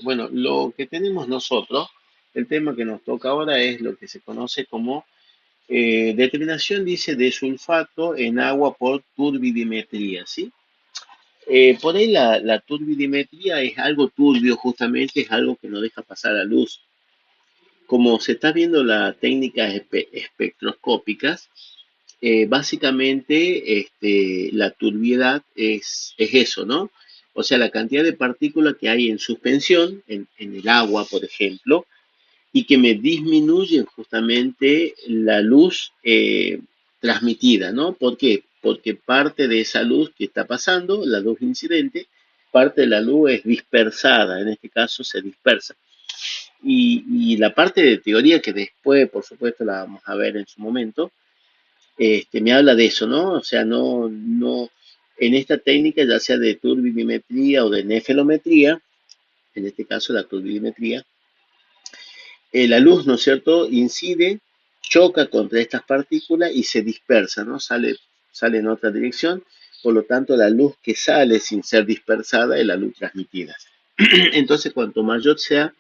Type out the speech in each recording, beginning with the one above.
Bueno, lo que tenemos nosotros, el tema que nos toca ahora es lo que se conoce como determinación, dice, de sulfato en agua por turbidimetría, ¿sí? Por ahí la turbidimetría es algo turbio, justamente es algo que no deja pasar la luz. Como se está viendo las técnicas espectroscópicas, básicamente la turbiedad es eso, ¿no? O sea, la cantidad de partículas que hay en suspensión, en el agua, por ejemplo, y que me disminuyen justamente la luz transmitida, ¿no? ¿Por qué? Porque parte de esa luz que está pasando, la luz incidente, parte de la luz es dispersada, en este caso se dispersa. Y la parte de teoría que después, por supuesto, la vamos a ver en su momento, me habla de eso, ¿no? O sea, no, en esta técnica, ya sea de turbidimetría o de nefelometría, en este caso la turbidimetría, la luz, ¿no es cierto?, incide, choca contra estas partículas y se dispersa, ¿no? Sale en otra dirección, por lo tanto la luz que sale sin ser dispersada es la luz transmitida. Entonces, cuanto mayor sea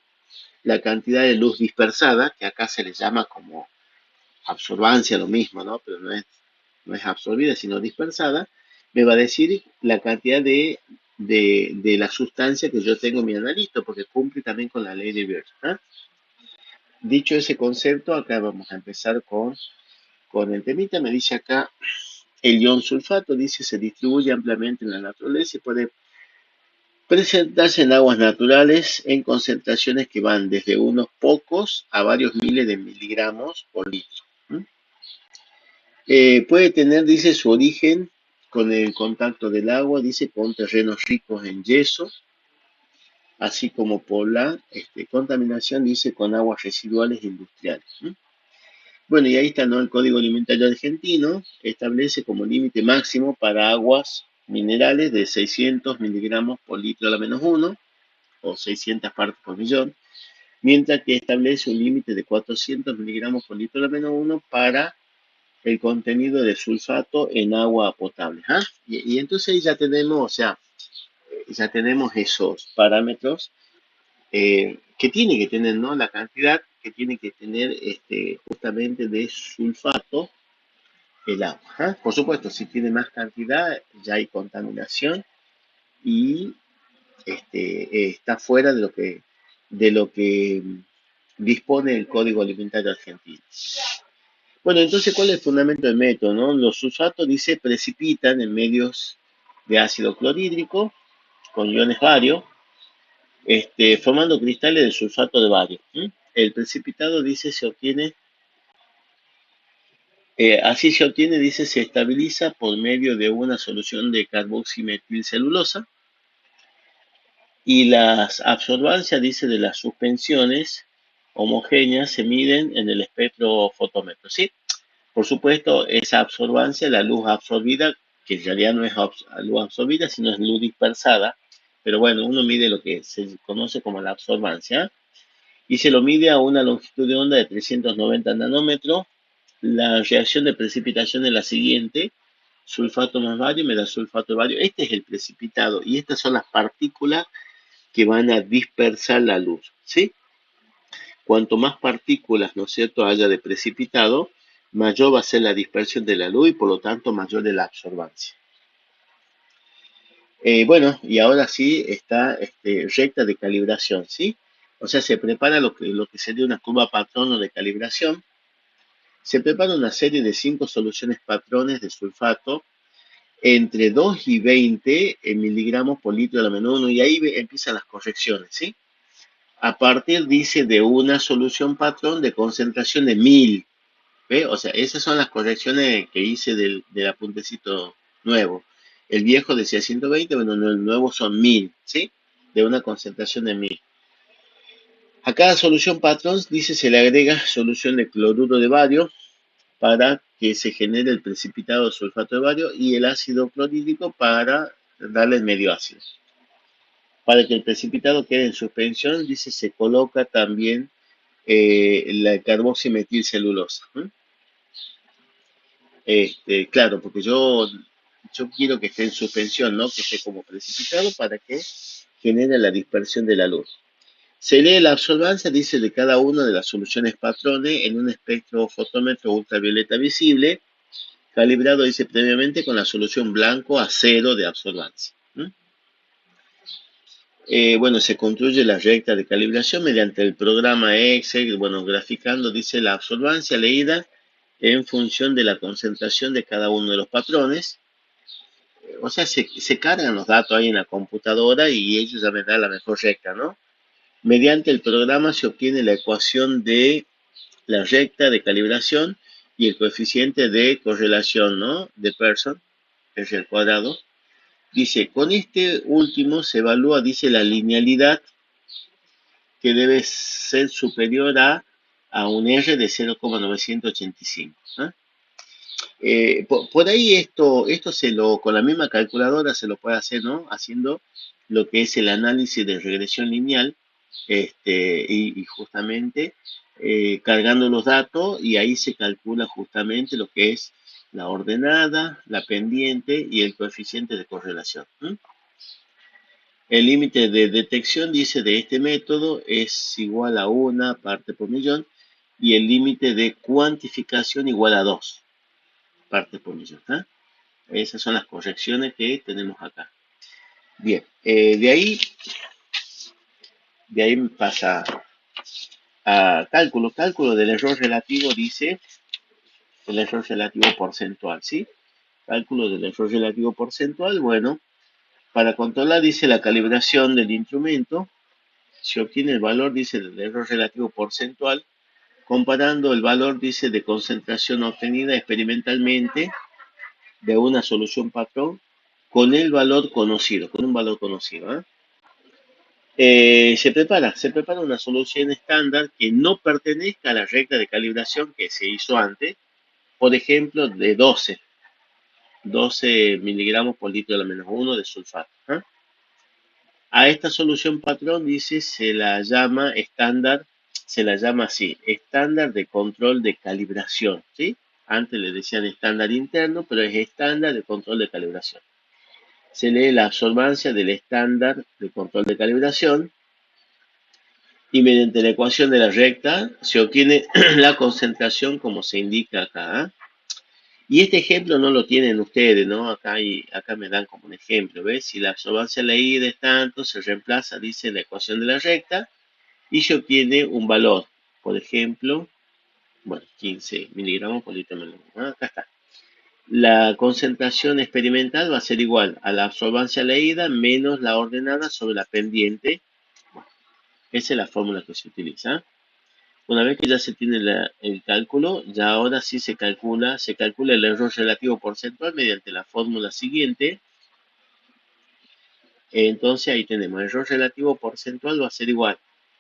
la cantidad de luz dispersada, que acá se le llama como absorbancia, lo mismo, ¿no? Pero no es absorbida, sino dispersada, me va a decir la cantidad de la sustancia que yo tengo en mi analito, porque cumple también con la ley de Birch, ¿eh? Dicho ese concepto, acá vamos a empezar con el temita. Me dice acá, el ion sulfato, dice, se distribuye ampliamente en la naturaleza y puede presentarse en aguas naturales en concentraciones que van desde unos pocos a varios miles de miligramos por litro. Puede tener, dice, su origen con el contacto del agua, dice, con terrenos ricos en yeso, así como por la contaminación, dice, con aguas residuales industriales. Bueno, y ahí está, ¿no? El Código Alimentario Argentino establece como límite máximo para aguas minerales de 600 miligramos por litro a la menos uno, o 600 partes por millón, mientras que establece un límite de 400 miligramos por litro a la menos uno para el contenido de sulfato en agua potable. ¿Ah? Y entonces ahí ya tenemos, o sea, ya tenemos esos parámetros que tiene que tener, ¿no? La cantidad que tiene que tener justamente de sulfato el agua. ¿Ah? Por supuesto, si tiene más cantidad, ya hay contaminación y está fuera de lo que dispone el Código Alimentario Argentino. Bueno, entonces, ¿cuál es el fundamento del método, no? Los sulfatos, dice, precipitan en medios de ácido clorhídrico con iones barios, formando cristales de sulfato de bario. ¿Sí? El precipitado, dice, así se obtiene, dice, se estabiliza por medio de una solución de carboximetilcelulosa y las absorbancias, dice, de las suspensiones homogéneas se miden en el espectrofotómetro, ¿sí? Por supuesto, esa absorbancia, la luz absorbida, que en realidad no es luz absorbida, sino es luz dispersada, pero bueno, uno mide lo que se conoce como la absorbancia, y se lo mide a una longitud de onda de 390 nanómetros. La reacción de precipitación es la siguiente: sulfato más bario me da sulfato de bario. Este es el precipitado y estas son las partículas que van a dispersar la luz, ¿sí? Cuanto más partículas, ¿no es cierto?, haya de precipitado, mayor va a ser la dispersión de la luz y por lo tanto mayor es la absorbancia. Bueno, y ahora sí está recta de calibración, ¿sí? O sea, se prepara lo que sería una curva patrono de calibración. Se prepara una serie de 5 soluciones patrones de sulfato entre 2 y 20 miligramos por litro de la menos 1 y ahí empiezan las correcciones, ¿sí? A partir, dice, de una solución patrón de concentración de 1000. ¿Ve? O sea, esas son las correcciones que hice del apuntecito nuevo. El viejo decía 120, bueno, no, el nuevo son 1000, ¿sí? De una concentración de 1000. A cada solución patrón, dice, se le agrega solución de cloruro de bario para que se genere el precipitado de sulfato de bario y el ácido clorhídrico para darle el medio ácido. Para que el precipitado quede en suspensión, dice, se coloca también la carboximetilcelulosa. Claro, porque yo quiero que esté en suspensión, ¿no? Que esté como precipitado para que genere la dispersión de la luz. Se lee la absorbancia, dice, de cada una de las soluciones patrones en un espectrofotómetro ultravioleta visible, calibrado, dice, previamente con la solución blanco a cero de absorbancia. Bueno, se construye la recta de calibración mediante el programa Excel, bueno, graficando, dice, la absorbancia leída en función de la concentración de cada uno de los patrones. O sea, se cargan los datos ahí en la computadora y ellos ya me dan la mejor recta, ¿no? Mediante el programa se obtiene la ecuación de la recta de calibración y el coeficiente de correlación, ¿no? De Pearson, R al cuadrado. Dice, con este último se evalúa, dice, la linealidad que debe ser superior a un R de 0,985. ¿Eh? Por ahí esto con la misma calculadora se lo puede hacer, ¿no? Haciendo lo que es el análisis de regresión lineal, y justamente cargando los datos, y ahí se calcula justamente lo que es la ordenada, la pendiente y el coeficiente de correlación. El límite de detección, dice, de este método es igual a 1 parte por millón, y el límite de cuantificación igual a 2 partes por millón. Esas son las correcciones que tenemos acá. Bien, de ahí pasa a cálculo. Cálculo del error relativo, dice, el error relativo porcentual, ¿sí? Cálculo del error relativo porcentual, bueno, para controlar, dice, la calibración del instrumento, se obtiene el valor, dice, del error relativo porcentual, comparando el valor, dice, de concentración obtenida experimentalmente de una solución patrón con el valor conocido, con un valor conocido. Se prepara una solución estándar que no pertenezca a la regla de calibración que se hizo antes, por ejemplo, de 12 miligramos por litro de la menos 1 de sulfato. A esta solución patrón, dice, se la llama estándar, se la llama así, estándar de control de calibración, ¿sí? Antes le decían estándar interno, pero es estándar de control de calibración. Se lee la absorbancia del estándar de control de calibración y mediante la ecuación de la recta se obtiene la concentración como se indica acá. Y este ejemplo no lo tienen ustedes, ¿no? Acá me dan como un ejemplo, ¿ves? Si la absorbancia leída es tanto, se reemplaza, dice, la ecuación de la recta y se obtiene un valor. Por ejemplo, bueno, 15 miligramos por litro menos. Acá está. La concentración experimental va a ser igual a la absorbancia leída menos la ordenada sobre la pendiente. Bueno, esa es la fórmula que se utiliza. Una vez que ya se tiene el cálculo, ya ahora sí se calcula el error relativo porcentual mediante la fórmula siguiente. Entonces ahí tenemos, el error relativo porcentual va a ser igual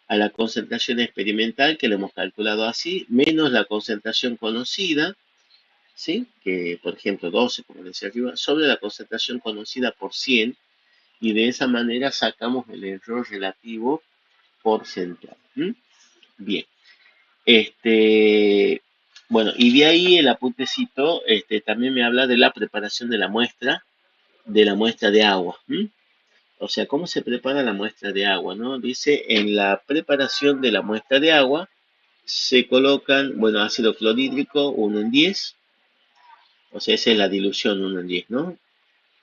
a la concentración experimental, que lo hemos calculado así, menos la concentración conocida, ¿sí? Que por ejemplo 12, como decía arriba, sobre la concentración conocida por 100, y de esa manera sacamos el error relativo porcentual. Bien. Bueno, y de ahí el apuntecito también me habla de la preparación de la muestra de agua. O sea, ¿cómo se prepara la muestra de agua, no? Dice, en la preparación de la muestra de agua se colocan, bueno, ácido clorhídrico 1 en 10, o sea, esa es la dilución 1 en 10, ¿no?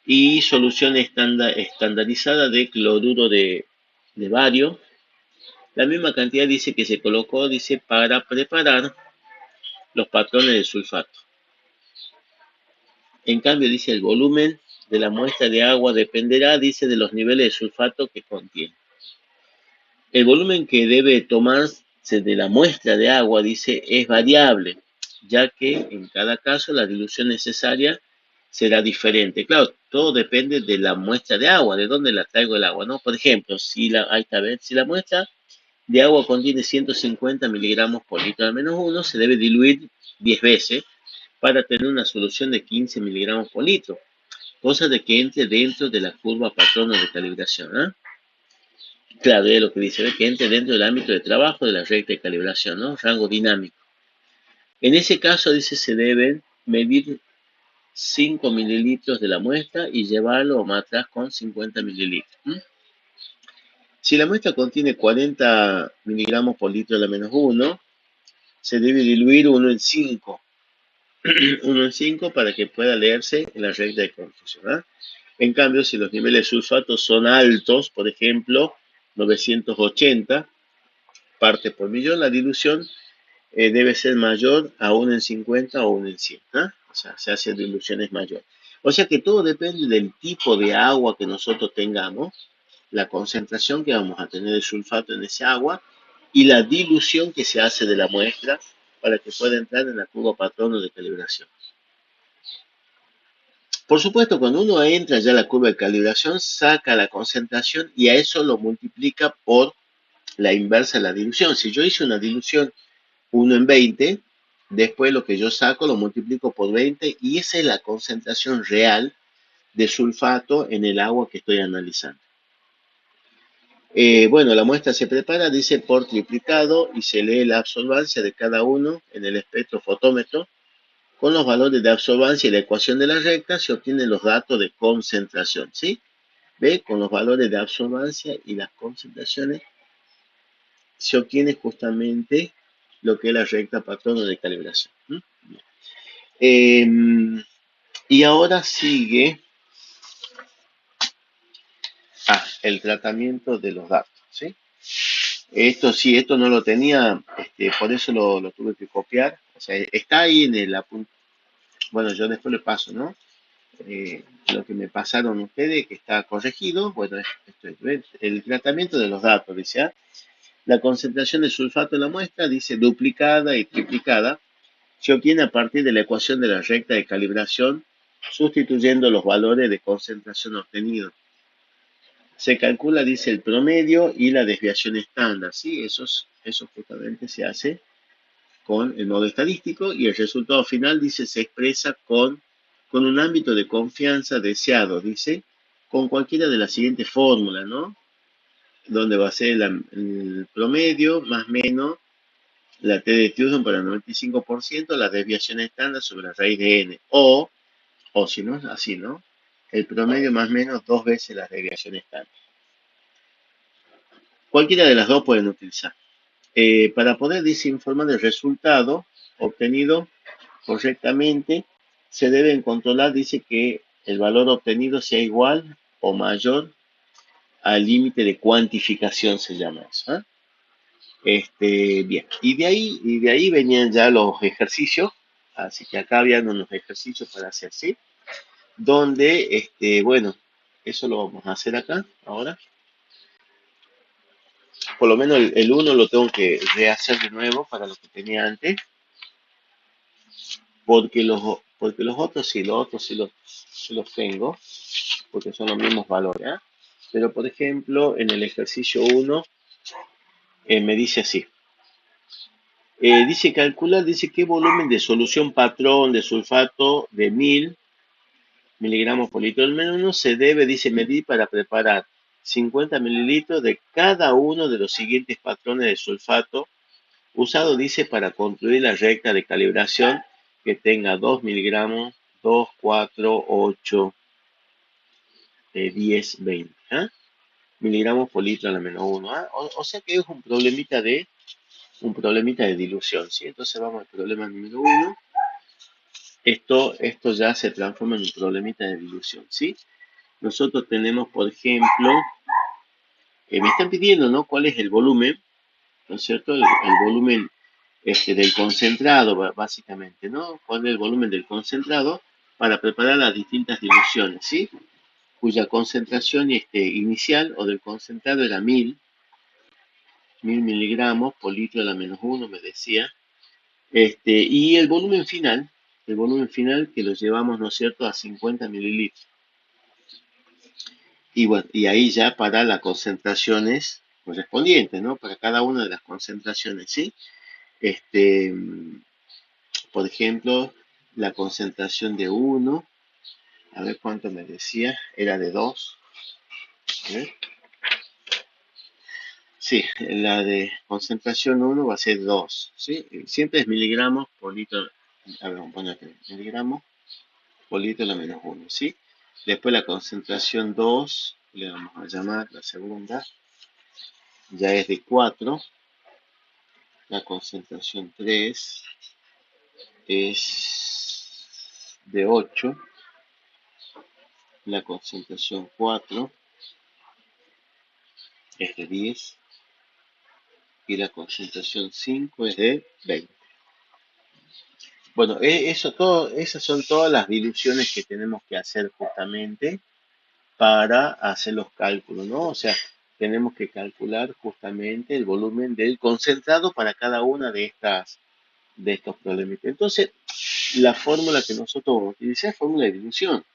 Y solución estandarizada de cloruro de bario. La misma cantidad dice que se colocó, dice, para preparar los patrones de sulfato. En cambio, dice, el volumen de la muestra de agua dependerá, dice, de los niveles de sulfato que contiene. El volumen que debe tomarse de la muestra de agua, dice, es variable, ya que en cada caso la dilución necesaria será diferente. Claro, todo depende de la muestra de agua, de dónde la traigo el agua, ¿no? Por ejemplo, si la muestra de agua contiene 150 miligramos por litro al menos 1, se debe diluir 10 veces para tener una solución de 15 miligramos por litro, cosa de que entre dentro de la curva patrona de calibración. Claro, es lo que dice, que entre dentro del ámbito de trabajo de la recta de calibración, ¿no? Rango dinámico. En ese caso, dice, se deben medir 5 mililitros de la muestra y llevarlo más atrás con 50 mililitros. Si la muestra contiene 40 miligramos por litro de la menos uno, se debe diluir uno en 5, uno en 5 para que pueda leerse en la regla de confusión. ¿Ah? En cambio, si los niveles de sulfato son altos, por ejemplo, 980 partes por millón, la dilución debe ser mayor a 1 en 50 o 1 en 100. ¿Ah? O sea, se hace diluciones mayores. O sea que todo depende del tipo de agua que nosotros tengamos, la concentración que vamos a tener de sulfato en ese agua y la dilución que se hace de la muestra para que pueda entrar en la curva patrono de calibración. Por supuesto, cuando uno entra ya a la curva de calibración, saca la concentración y a eso lo multiplica por la inversa de la dilución. Si yo hice una dilución 1 en 20, después lo que yo saco lo multiplico por 20 y esa es la concentración real de sulfato en el agua que estoy analizando. Bueno, la muestra se prepara, dice por triplicado y se lee la absorbancia de cada uno en el espectrofotómetro. Con los valores de absorbancia y la ecuación de la recta se obtienen los datos de concentración, ¿sí? ¿Ve? Con los valores de absorbancia y las concentraciones se obtiene justamente lo que es la recta patrono de calibración. Eh, y ahora sigue el tratamiento de los datos, ¿sí? Esto sí, esto no lo tenía, por eso lo tuve que copiar. O sea, está ahí en el apunte. Bueno, yo después le paso, ¿no? Lo que me pasaron ustedes, que está corregido. Bueno, esto es el tratamiento de los datos, dice. ¿Ah? La concentración de sulfato en la muestra, dice duplicada y triplicada, se obtiene a partir de la ecuación de la recta de calibración, sustituyendo los valores de concentración obtenidos. Se calcula, dice, el promedio y la desviación estándar, ¿sí? Eso justamente se hace con el modo estadístico y el resultado final, dice, se expresa con un ámbito de confianza deseado, dice, con cualquiera de las siguientes fórmulas, ¿no? Donde va a ser el promedio más menos la T de Houston para el 95%, la desviación estándar sobre la raíz de n. O si no es así, ¿no? El promedio más o menos 2 veces la desviación estándar. Cualquiera de las dos pueden utilizar. Para poder desinformar el resultado obtenido correctamente, se deben controlar, dice que el valor obtenido sea igual o mayor al límite de cuantificación, se llama eso. ¿Eh? Bien, y de ahí venían ya los ejercicios, así que acá habían unos ejercicios para hacer, ¿sí? Donde, bueno, eso lo vamos a hacer acá, ahora. Por lo menos el 1 lo tengo que rehacer de nuevo para lo que tenía antes, porque los otros sí los tengo, porque son los mismos valores. ¿Eh? Pero, por ejemplo, en el ejercicio 1 me dice así. Dice calcular, dice qué volumen de solución patrón de sulfato de 1000 miligramos por litro del menos se debe, dice, medir para preparar 50 mililitros de cada uno de los siguientes patrones de sulfato usado, dice, para construir la recta de calibración que tenga 2 miligramos, 2, 4, 8, 10, 20 ¿eh? miligramos por litro a la menos 1. ¿Eh? O sea que es un problemita de dilución, ¿sí? Entonces vamos al problema número 1. Esto ya se transforma en un problemita de dilución, ¿sí? Nosotros tenemos, por ejemplo, me están pidiendo, ¿no? ¿Cuál es el volumen? ¿No es cierto? El volumen del concentrado, básicamente, ¿no? ¿Cuál es el volumen del concentrado para preparar las distintas diluciones, ¿sí? Cuya concentración inicial o del concentrado era 1000 miligramos por litro a la menos 1, me decía. Y el volumen final que lo llevamos, ¿no es cierto?, a 50 mililitros. Y bueno, y ahí ya para las concentraciones correspondientes, ¿no? Para cada una de las concentraciones, ¿sí? Este, por ejemplo, la concentración de 1, a ver cuánto me decía, era de 2. Sí, la de concentración 1 va a ser 2, ¿sí? Siempre es miligramos por litro, a ver, vamos a poner miligramos por litro a la menos 1, ¿sí? Después la concentración 2, le vamos a llamar la segunda, ya es de 4, la concentración 3 es de 8, la concentración 4 es de 10 y la concentración 5 es de 20. Bueno, esas son todas las diluciones que tenemos que hacer justamente para hacer los cálculos, ¿no? O sea, tenemos que calcular justamente el volumen del concentrado para cada una de estos problemas. Entonces, la fórmula que nosotros vamos a utilizar es fórmula de dilución.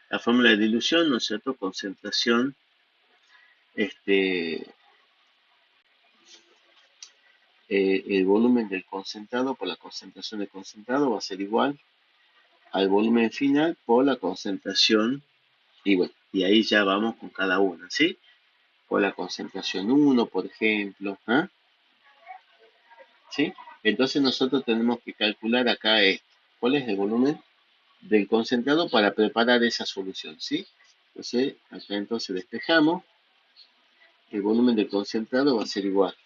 La fórmula de dilución, ¿no es cierto? Concentración, este, el volumen del concentrado por la concentración del concentrado va a ser igual al volumen final por la concentración, y bueno, y ahí ya vamos con cada una, ¿sí? Por la concentración 1, por ejemplo, ¿ah? ¿Sí? Entonces nosotros tenemos que calcular acá esto. ¿Cuál es el volumen del concentrado para preparar esa solución? ¿Sí? Entonces, acá entonces despejamos. El volumen del concentrado va a ser igual.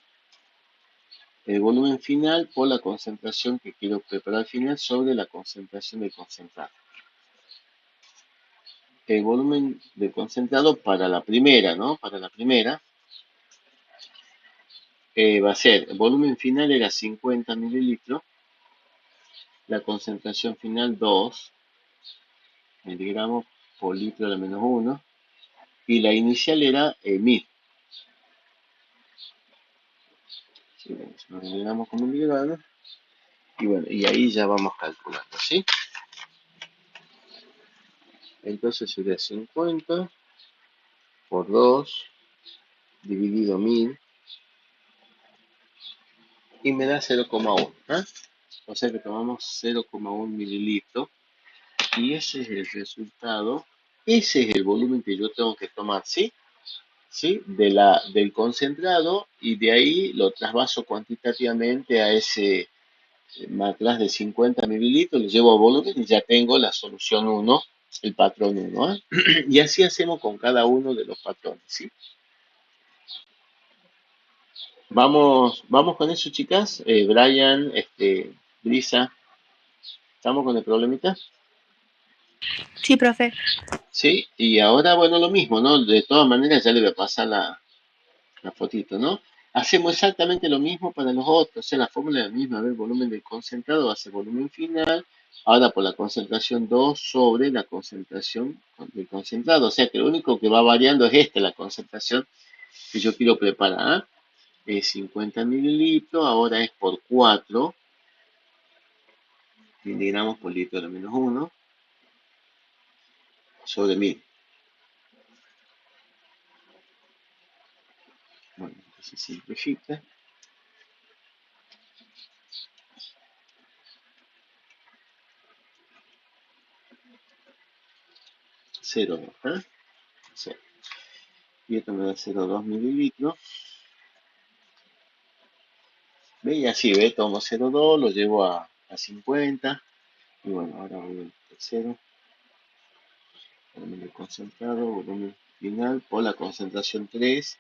El volumen final por la concentración que quiero preparar al final sobre la concentración del concentrado. El volumen del concentrado para la primera, ¿no? Para la primera va a ser, el volumen final era 50 mililitros, la concentración final 2 miligramos por litro a la menos 1, y la inicial era 1000. ¿Sí? Miligramos con miligramos, y bueno, y ahí ya vamos calculando, ¿sí? Entonces sería 50 por 2 dividido 1000 y me da 0,1. ¿Eh? O sea que tomamos 0,1 mililitros y ese es el resultado, ese es el volumen que yo tengo que tomar, ¿sí? ¿Sí? Del concentrado, y de ahí lo trasvaso cuantitativamente a ese matraz de 50 mililitros, lo llevo a volumen y ya tengo la solución 1, el patrón 1. ¿Eh? Y así hacemos con cada uno de los patrones, ¿sí? Vamos con eso, chicas. Brian, Brisa, ¿estamos con el problemita? Sí, profe. Sí, y ahora, bueno, lo mismo, ¿no? De todas maneras, ya le voy a pasar la fotito, ¿no? Hacemos exactamente lo mismo para los otros, o sea, la fórmula es la misma, a ver, volumen del concentrado va a ser volumen final, ahora por la concentración 2 sobre la concentración del concentrado, o sea que lo único que va variando es la concentración que yo quiero preparar, ¿ah? Es 50 mililitros, ahora es por 4 miligramos por litro de la menos 1 sobre 1000. Bueno, entonces simplifica, 0,2, ¿eh? Sí. Y esto me da 0,2 mililitros. ¿Ve? Y así, ¿ve? Tomo 0,2, lo llevo a 50. Y bueno, ahora voy al tercero. Volumen concentrado, volumen final por la concentración 3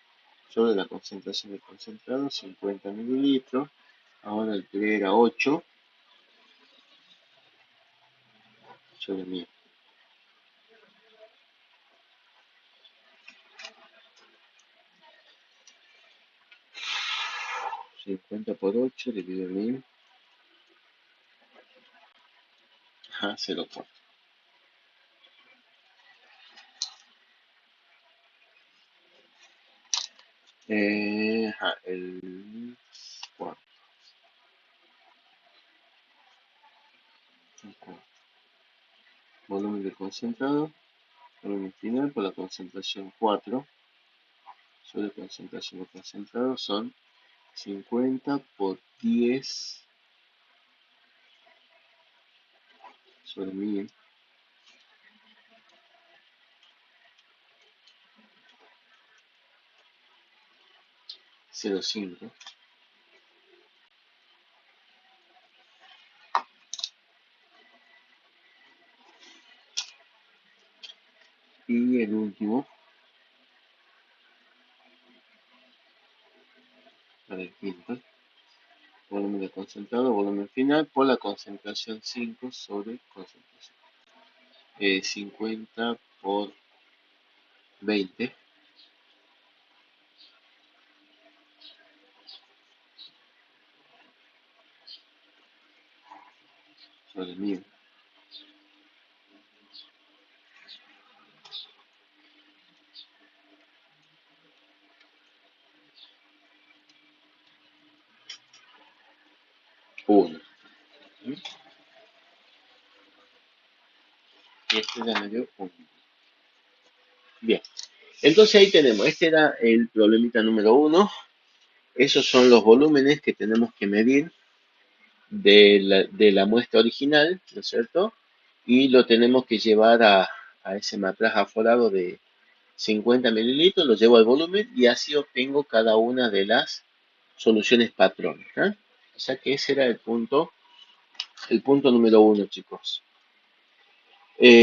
sobre la concentración de concentrado, 50 mililitros. Ahora el 3 era 8 sobre 1000. 50 por 8 dividido en 1000. Ajá, 0,4. Ajá, el 4. Volumen de concentrado, volumen final por la concentración 4 sobre concentración de concentrado son 50 por 10 sobre 1000, 0,5. Y el último, para el quinto. Volumen de concentrado, volumen final por la concentración 5 sobre concentración. 50 por 20 sobre 1000. Uno. Y este ya me dio 1. Bien. Entonces ahí tenemos, este era el problemita número 1. Esos son los volúmenes que tenemos que medir de la muestra original, ¿no es cierto? Y lo tenemos que llevar a ese matraz aforado de 50 mililitros, lo llevo al volumen y así obtengo cada una de las soluciones patrones. ¿Eh? O sea que ese era el punto número 1, chicos.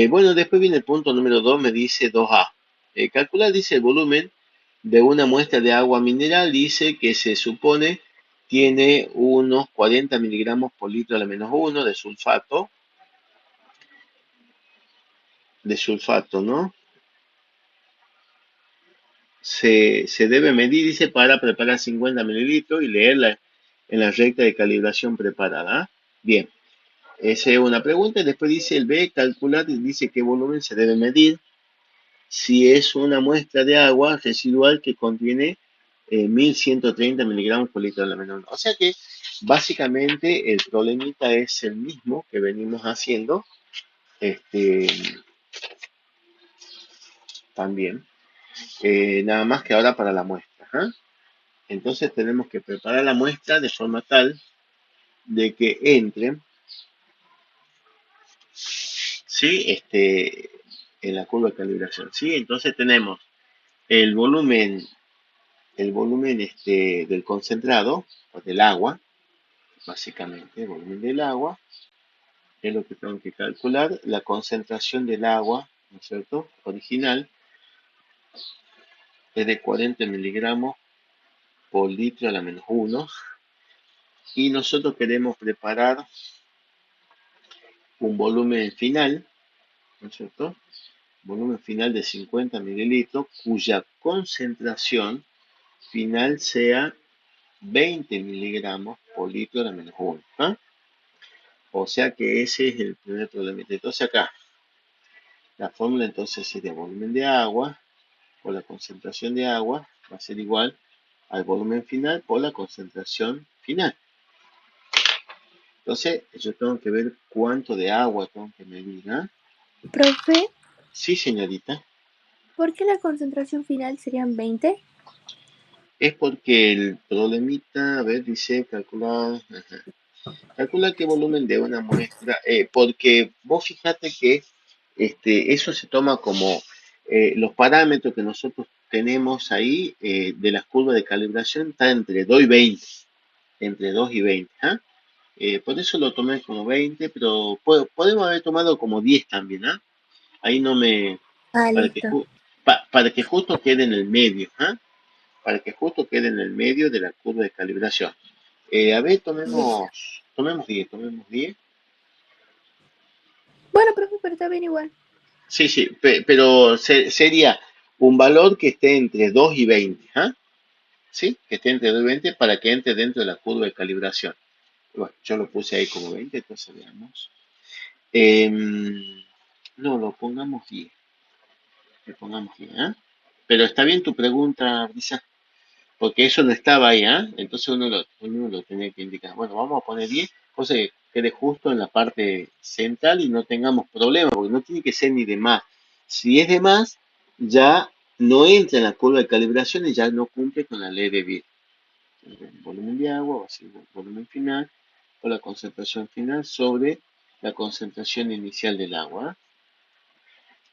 Bueno, después viene el punto número 2, me dice 2A. Calcular, dice, el volumen de una muestra de agua mineral, dice que se supone tiene unos 40 miligramos por litro a la menos 1 de sulfato, ¿no? Se debe medir, dice, para preparar 50 mililitros y leerla en la recta de calibración preparada. Bien, esa es una pregunta. Después dice el B, calcular, dice qué volumen se debe medir si es una muestra de agua residual que contiene 1130 miligramos por litro de la menor. O sea que básicamente el problemita es el mismo que venimos haciendo este, también, nada más que ahora para la muestra. ¿Eh? Entonces tenemos que preparar la muestra de forma tal de que entre, ¿sí? En la curva de calibración, ¿sí? Entonces tenemos el volumen, del concentrado o del agua, básicamente el volumen del agua, es lo que tengo que calcular, la concentración del agua, ¿no es cierto? Original es de 40 miligramos por litro a la menos 1 y nosotros queremos preparar un volumen final, ¿no es cierto? Volumen final de 50 mililitros, cuya concentración final sea 20 miligramos por litro a la menos 1. ¿Ah? O sea que ese es el primer problema. Entonces acá, la fórmula entonces sería volumen de agua por la concentración de agua va a ser igual al volumen final por la concentración final. Entonces yo tengo que ver cuánto de agua tengo que medir. ¿Ah? Profe, Sí, señorita. ¿por qué la concentración final serían 20? Es porque el problemita, a ver, dice calcular, ajá. Calcula qué volumen de una muestra, porque vos fíjate que eso se toma como los parámetros que nosotros tenemos ahí de las curvas de calibración está entre 2 y 20, entre 2 y 20. ¿Ah? Por eso lo tomé como 20, pero podemos haber tomado como 10 también. ¿Ah? Ahí no me, Ah, para que, listo. para que justo quede en el medio. ¿Ah? Para que justo quede en el medio de la curva de calibración. A ver, Listo. tomemos 10, tomemos 10. Bueno, profe, pero está bien igual. Sí, sí, pero sería un valor que esté entre 2 y 20, ¿ah? ¿Sí? Que esté entre 2 y 20 para que entre dentro de la curva de calibración. Bueno, yo lo puse ahí como 20, entonces veamos. No, lo pongamos 10. Le pongamos 10, ¿ah? Pero está bien tu pregunta, Risa, porque eso no estaba ahí, ¿ah? Entonces uno lo tenía que indicar. Bueno, vamos a poner 10, cosa que quede justo en la parte central y no tengamos problemas, porque no tiene que ser ni de más. Si es de más, ya no entra en la curva de calibración y ya no cumple con la ley de Beer. El volumen de agua va a ser el volumen final o la concentración final sobre la concentración inicial del agua.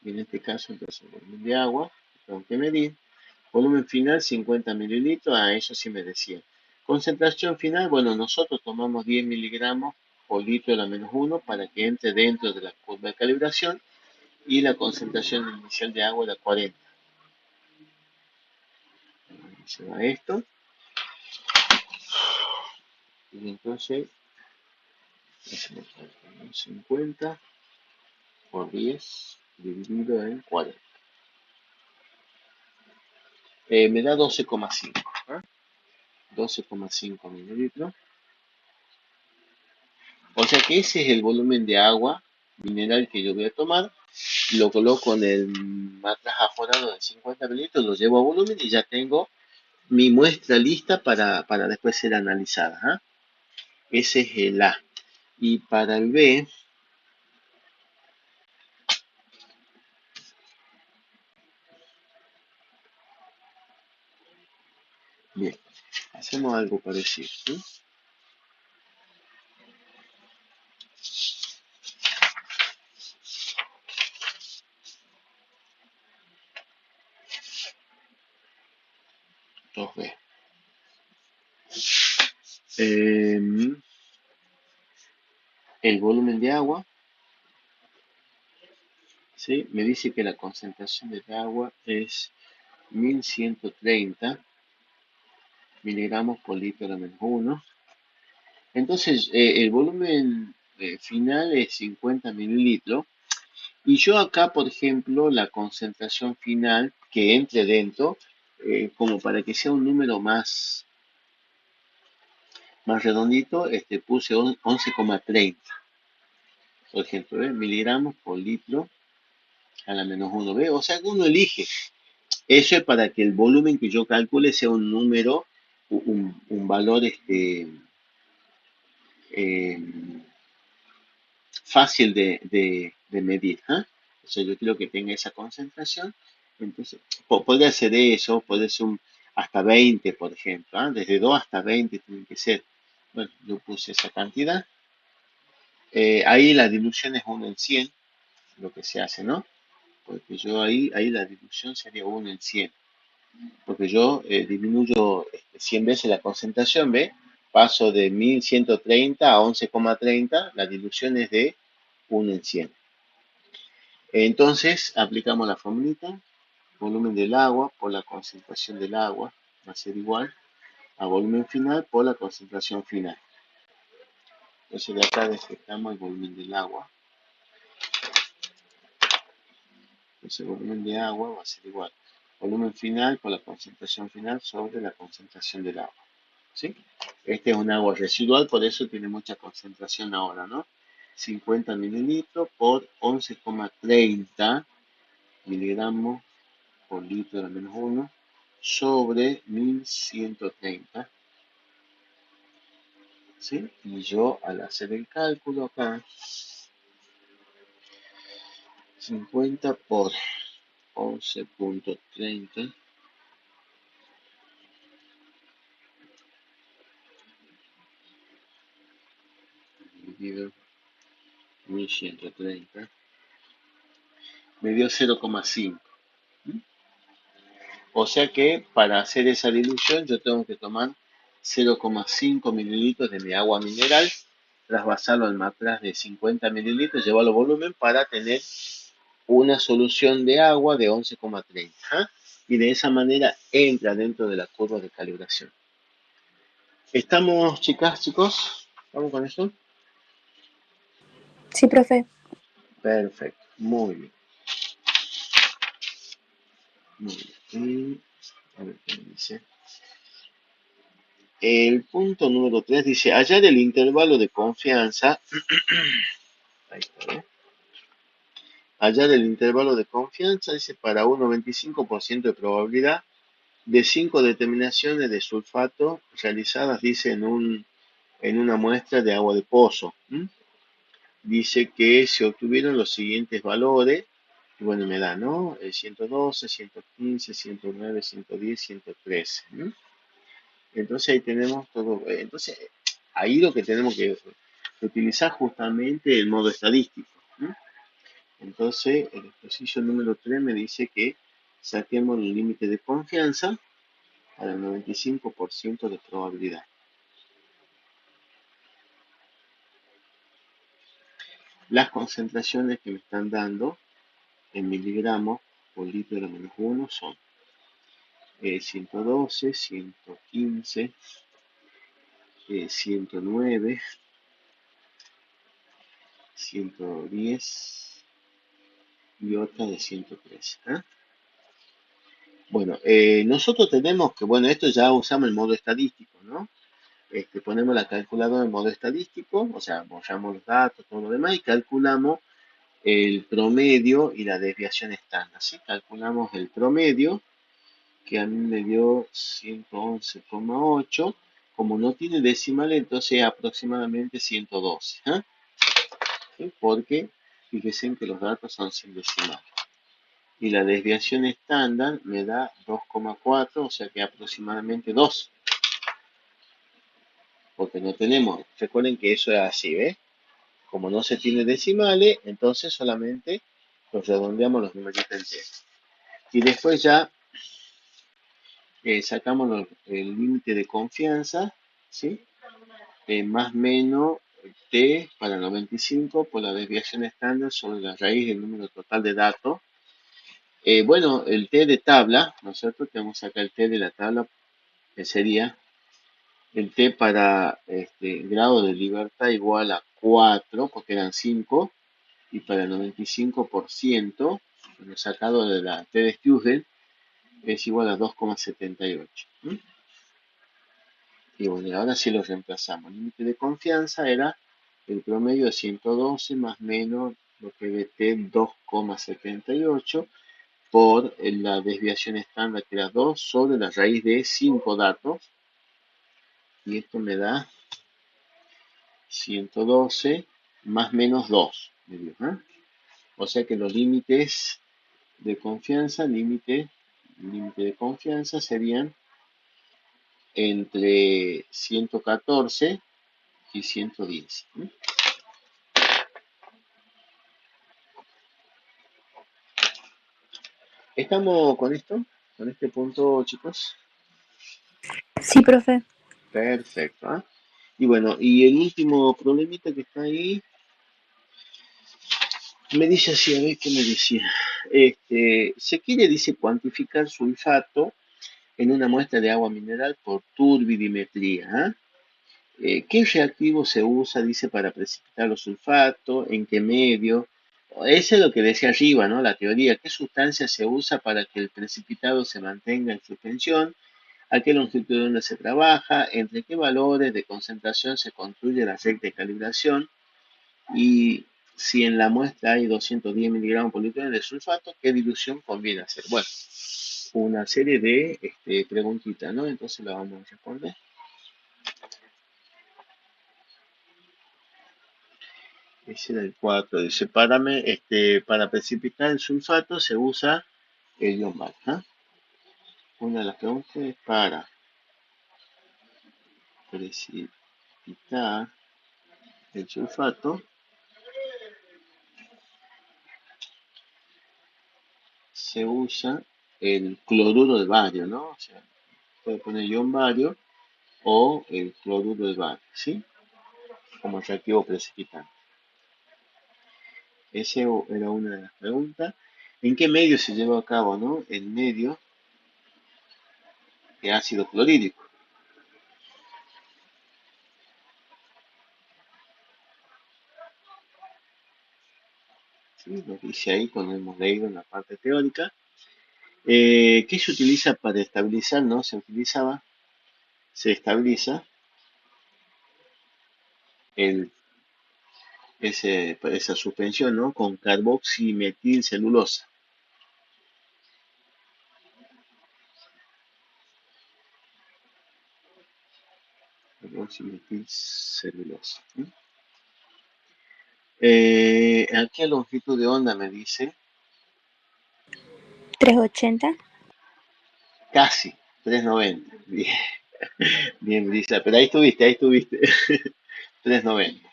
Y en este caso, entonces, el volumen de agua, tengo que medir. Volumen final 50 mililitros, a eso sí me decía. Concentración final, bueno, nosotros tomamos 10 miligramos por litro a la menos 1 para que entre dentro de la curva de calibración y la concentración inicial de agua era 40. Se va esto. Y entonces, 50 por 10 dividido en 40. Me da 12,5. ¿Eh? 12,5 mililitros. O sea que ese es el volumen de agua mineral que yo voy a tomar. Lo coloco en el matraz aforado de 50 mililitros, lo llevo a volumen y ya tengo mi muestra lista para después ser analizada. ¿Eh? Ese es el A. Y para el B, bien, hacemos algo parecido. ¿Eh? Dos B. El volumen de agua, ¿sí? Me dice que la concentración del agua es 1130 miligramos por litro de menos 1. Entonces, el volumen final es 50 mililitros. Y yo acá, por ejemplo, la concentración final que entre dentro, como para que sea un número más redondito, puse 11,30. Por ejemplo, miligramos por litro a la menos 1. ¿Ve? O sea que uno elige. Eso es para que el volumen que yo calcule sea un número, un valor eh, fácil de medir. ¿Eh? O sea, yo quiero que tenga esa concentración. Entonces, puede ser eso, puede ser hasta 20, por ejemplo. ¿Eh? Desde 2 hasta 20 tiene que ser. Bueno, yo puse esa cantidad. Ahí la dilución es 1 en 100, lo que se hace, ¿no? Porque yo ahí la dilución sería 1 en 100. Porque yo disminuyo 100 veces la concentración, ¿ve? Paso de 1130 a 11,30, la dilución es de 1 en 100. Entonces, aplicamos la formulita, volumen del agua por la concentración del agua va a ser igual a volumen final por la concentración final. Entonces, de acá despertamos el volumen del agua. Entonces, el volumen de agua va a ser igual volumen final por la concentración final sobre la concentración del agua. ¿Sí? Este es un agua residual, por eso tiene mucha concentración ahora, ¿no? 50 mililitros por 11,30 miligramos por litro de menos 1 sobre 1130. ¿Sí? Y yo al hacer el cálculo acá, 50 por 11,30 dividido 1130 me dio 0,5. O sea que para hacer esa dilución yo tengo que tomar 0,5 mililitros de mi agua mineral, trasvasarlo al matraz de 50 mililitros, llevarlo a volumen para tener una solución de agua de 11,30. ¿Ah? Y de esa manera entra dentro de la curva de calibración. ¿Estamos, chicas, chicos? ¿Vamos con eso? Sí, profe. Perfecto, muy bien. Muy bien. A ver qué me dice. El punto número 3 dice, hallar el intervalo de confianza. Ahí está, ¿eh? Hallar el intervalo de confianza, dice, para un 95% de probabilidad de 5 determinaciones de sulfato realizadas, dice, en una muestra de agua de pozo. Dice que se obtuvieron los siguientes valores, y bueno, me da, ¿no? 112, 115, 109, 110, 113. Entonces ahí tenemos todo. Entonces, ahí lo que tenemos que utilizar justamente el modo estadístico. Entonces, el ejercicio número 3 me dice que saquemos el límite de confianza para el 95% de probabilidad. Las concentraciones que me están dando en miligramos por litro de menos 1 son 112, 115, 109, 110 y otra de 113. Bueno, nosotros tenemos que, bueno, esto ya usamos el modo estadístico, ¿no? Ponemos la calculadora en modo estadístico, o sea, borramos los datos, todo lo demás, y calculamos el promedio y la desviación estándar, ¿sí? Calculamos el promedio, que a mí me dio 111,8. Como no tiene decimales, entonces aproximadamente 112, ¿sí? Porque fíjense que los datos son sin decimales. Y la desviación estándar me da 2,4, o sea que aproximadamente 2, porque no tenemos, recuerden que eso es así, ¿ves? Como no se tiene decimales, entonces solamente los redondeamos los numeritos enteros. Y después ya sacamos el límite de confianza, ¿sí? Más menos t para 95 por la desviación estándar sobre la raíz del número total de datos. Bueno, el t de tabla, ¿no es cierto? Tenemos acá el t de la tabla, que sería el t para grado de libertad igual a 4, porque eran 5, y para el 95%, lo sacado de la t de Stiusel, es igual a 2,78. Y bueno, y ahora sí lo reemplazamos. El límite de confianza era el promedio de 112 más menos lo que de t 2,78 por la desviación estándar que era 2 sobre la raíz de 5 datos. Y esto me da 112 más menos 2. O sea que los límites de confianza, límite de confianza serían entre 114 y 110. ¿Estamos con esto? ¿Con este punto, chicos? Sí, profe. Perfecto. Y bueno, y el último problemita que está ahí, me dice así, a ver qué me decía. Se quiere, dice, cuantificar sulfato en una muestra de agua mineral por turbidimetría. ¿Qué reactivo se usa, dice, para precipitar los sulfatos? ¿En qué medio? Eso es lo que decía arriba, ¿no? La teoría. ¿Qué sustancia se usa para que el precipitado se mantenga en suspensión? ¿A qué longitud de onda se trabaja? ¿Entre qué valores de concentración se construye la recta de calibración? Y si en la muestra hay 210 miligramos por litro de sulfato, ¿qué dilución conviene hacer? Bueno, una serie de preguntitas, ¿no? Entonces la vamos a responder. Ese era el 4. Dice, para precipitar el sulfato se usa el ion BAC. Una de las preguntas es para precipitar el sulfato se usa el cloruro de bario, ¿no? O sea, puede poner ion bario o el cloruro de bario, ¿sí? Como reactivo precipitante. Esa era una de las preguntas. ¿En qué medio se lleva a cabo, no? El medio de ácido clorhídrico. ¿Sí? Lo dice ahí cuando hemos leído en la parte teórica. ¿Qué se utiliza para estabilizar, no? Se estabiliza el, esa suspensión, ¿no? Con carboximetilcelulosa. Carboximetilcelulosa. ¿A qué longitud de onda me dice? 380. Casi, 390. Bien, bien, Lisa, pero ahí estuviste. 390.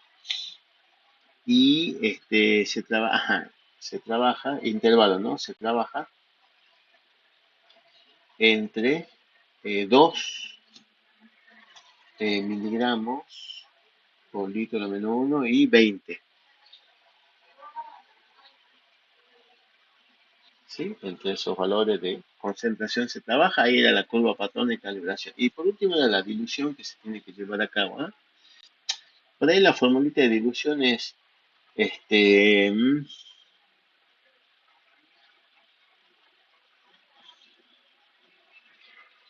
Y se trabaja, intervalo, ¿no? Se trabaja entre 2 miligramos por litro menos 1 y 20. ¿sí? Entre esos valores de concentración se trabaja, ahí era la curva patrón de calibración. Y por último era la dilución que se tiene que llevar a cabo, ¿ah? Por ahí la formulita de dilución es, este,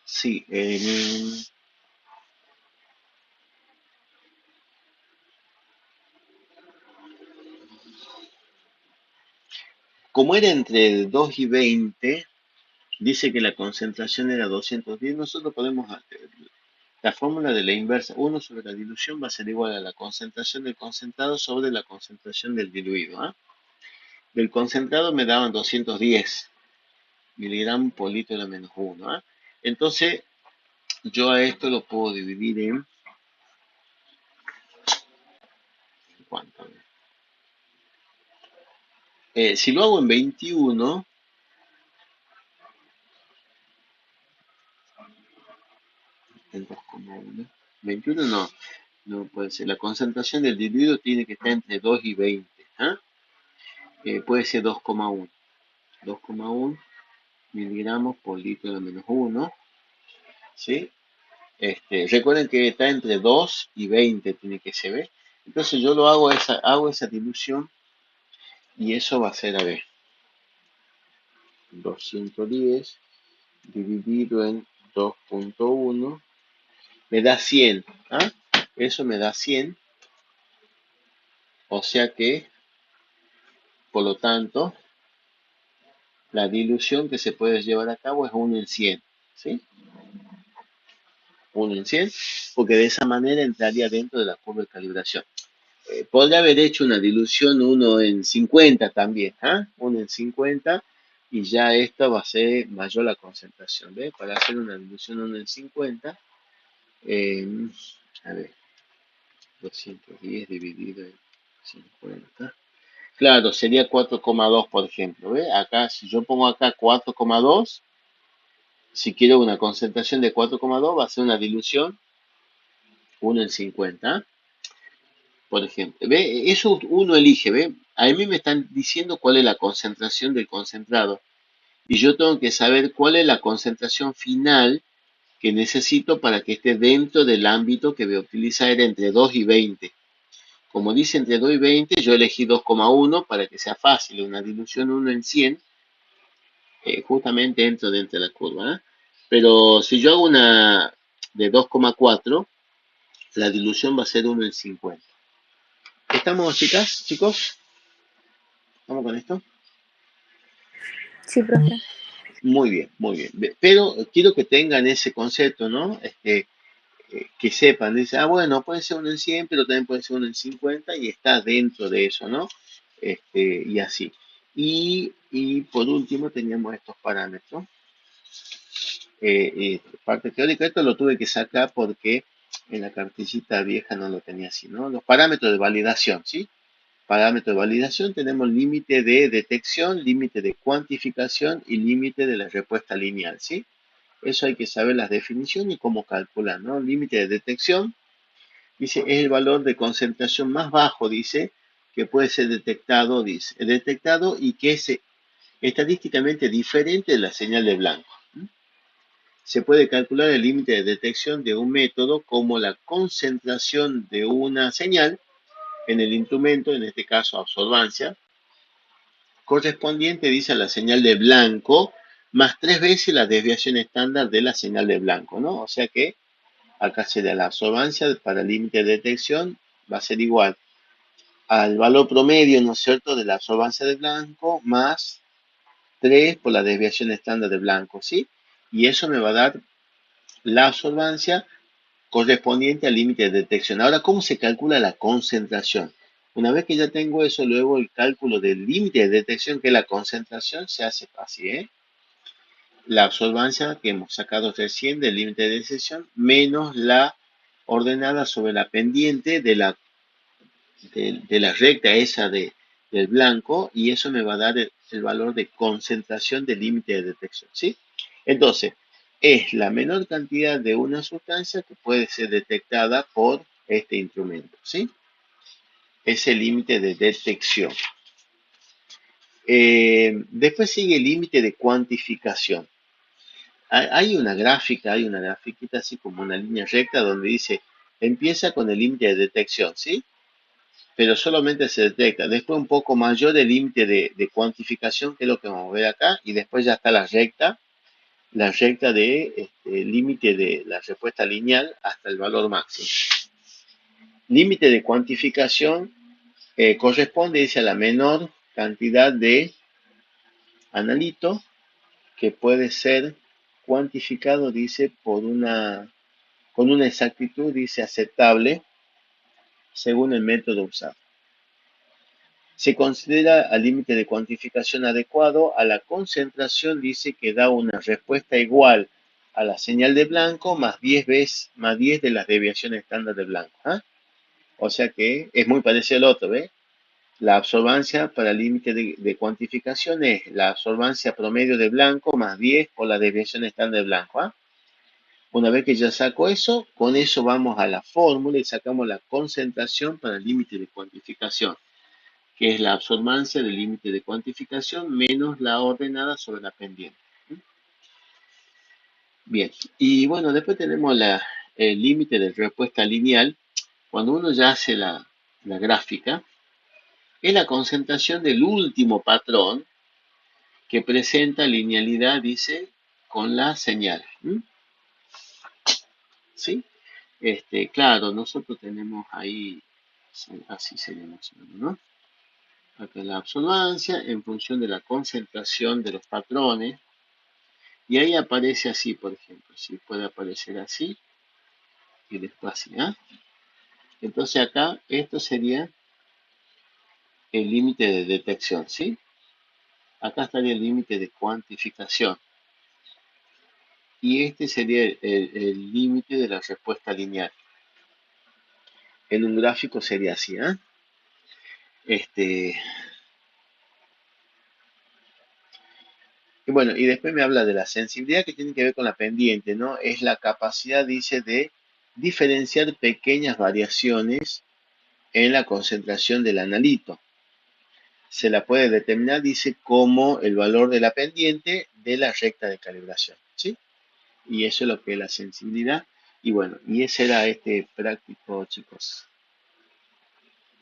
sí, como era entre 2 y 20, dice que la concentración era 210, nosotros podemos hacer la fórmula de la inversa, 1 sobre la dilución va a ser igual a la concentración del concentrado sobre la concentración del diluido, ¿ah? Del concentrado me daban 210 miligramos por litro de la menos 1, ¿ah? Entonces, yo a esto lo puedo dividir en, ¿cuánto? Si lo hago en 21, en 2,1, 21 no, no puede ser. La concentración del diluido tiene que estar entre 2 y 20, ¿ah? Puede ser 2,1. 2,1 miligramos por litro de menos 1, ¿sí? Recuerden que está entre 2 y 20, tiene que ser, ¿ve? Entonces yo hago esa dilución y eso va a ser, a ver, 210 dividido en 2,1 me da 100, ¿ah? Eso me da 100, o sea que, por lo tanto, la dilución que se puede llevar a cabo es 1 en 100, ¿sí? 1 en 100, porque de esa manera entraría dentro de la curva de calibración. Podría haber hecho una dilución 1 en 50 también, ¿ah? 1 en 50, y ya esto va a ser mayor la concentración, ¿ves? Para hacer una dilución 1 en 50, eh, a ver, 210 dividido en 50. Claro, sería 4,2, por ejemplo, ¿ves? Acá, si yo pongo acá 4,2, si quiero una concentración de 4,2, va a ser una dilución 1 en 50, por ejemplo. ¿Ve? Eso uno elige, ¿ve? A mí me están diciendo cuál es la concentración del concentrado. Y yo tengo que saber cuál es la concentración final que necesito para que esté dentro del ámbito que voy a utilizar entre 2 y 20. Como dice entre 2 y 20, yo elegí 2,1 para que sea fácil. Una dilución 1 en 100, justamente entro dentro de la curva, ¿eh? Pero si yo hago una de 2,4, la dilución va a ser 1 en 50. ¿Estamos, chicas, chicos? ¿Estamos con esto? Sí, profe. Muy bien, muy bien. Pero quiero que tengan ese concepto, ¿no? Que sepan, dice, bueno, puede ser uno en 100, pero también puede ser uno en 50 y está dentro de eso, ¿no? Y así. Y por último teníamos estos parámetros. Parte teórica, esto lo tuve que sacar porque en la cartillita vieja no lo tenía así, ¿no? Los parámetros de validación, ¿sí? Parámetro de validación, tenemos límite de detección, límite de cuantificación y límite de la respuesta lineal, ¿sí? Eso hay que saber las definiciones y cómo calcular, ¿no? Límite de detección, dice, es el valor de concentración más bajo, dice, que puede ser detectado, dice, detectado y que es estadísticamente diferente de la señal de blanco. Se puede calcular el límite de detección de un método como la concentración de una señal en el instrumento, en este caso absorbancia, correspondiente, dice, a la señal de blanco, más 3 veces la desviación estándar de la señal de blanco, ¿no? O sea que acá sería la absorbancia para el límite de detección, va a ser igual al valor promedio, ¿no es cierto?, de la absorbancia de blanco, más 3 por la desviación estándar de blanco, ¿sí? Y eso me va a dar la absorbancia correspondiente al límite de detección. Ahora, ¿cómo se calcula la concentración? Una vez que ya tengo eso, luego el cálculo del límite de detección, que es la concentración, se hace fácil, ¿eh? La absorbancia que hemos sacado recién del límite de detección, menos la ordenada sobre la pendiente de la recta esa del blanco, y eso me va a dar el valor de concentración del límite de detección, ¿sí? Entonces, es la menor cantidad de una sustancia que puede ser detectada por este instrumento, ¿sí? Es el límite de detección. Después sigue el límite de cuantificación. Hay una grafiquita así como una línea recta donde dice, empieza con el límite de detección, ¿sí? Pero solamente se detecta. Después un poco mayor el límite de cuantificación, que es lo que vamos a ver acá, y después ya está la recta de límite de la respuesta lineal hasta el valor máximo. Límite de cuantificación corresponde, dice, a la menor cantidad de analito que puede ser cuantificado, dice, con una exactitud, dice, aceptable según el método usado. Se considera al límite de cuantificación adecuado a la concentración, dice, que da una respuesta igual a la señal de blanco más 10 veces, más 10 de las deviaciones estándar de blanco. ¿Ah? O sea que es muy parecido al otro, ¿ves? La absorbancia para el límite de cuantificación es la absorbancia promedio de blanco más 10 por la desviación estándar de blanco. ¿Ah? Una vez que ya saco eso, con eso vamos a la fórmula y sacamos la concentración para el límite de cuantificación, que es la absorbancia del límite de cuantificación menos la ordenada sobre la pendiente. Bien, y bueno, después tenemos el límite de respuesta lineal. Cuando uno ya hace la gráfica, es la concentración del último patrón que presenta linealidad, dice, con la señal. ¿Sí? Claro, nosotros tenemos ahí, así sería más o menos, ¿no? Acá la absorbancia en función de la concentración de los patrones. Y ahí aparece así, por ejemplo. ¿Sí? Puede aparecer así y después así. ¿Ah? Entonces acá esto sería el límite de detección. ¿Sí? Acá estaría el límite de cuantificación. Y este sería el límite de la respuesta lineal. En un gráfico sería así. ¿Ah? Este, y bueno, y después me habla de la sensibilidad que tiene que ver con la pendiente, ¿no? Es la capacidad, dice, de diferenciar pequeñas variaciones en la concentración del analito. Se la puede determinar, dice, como el valor de la pendiente de la recta de calibración, ¿sí? Y eso es lo que es la sensibilidad. Y bueno, y ese era este práctico, chicos.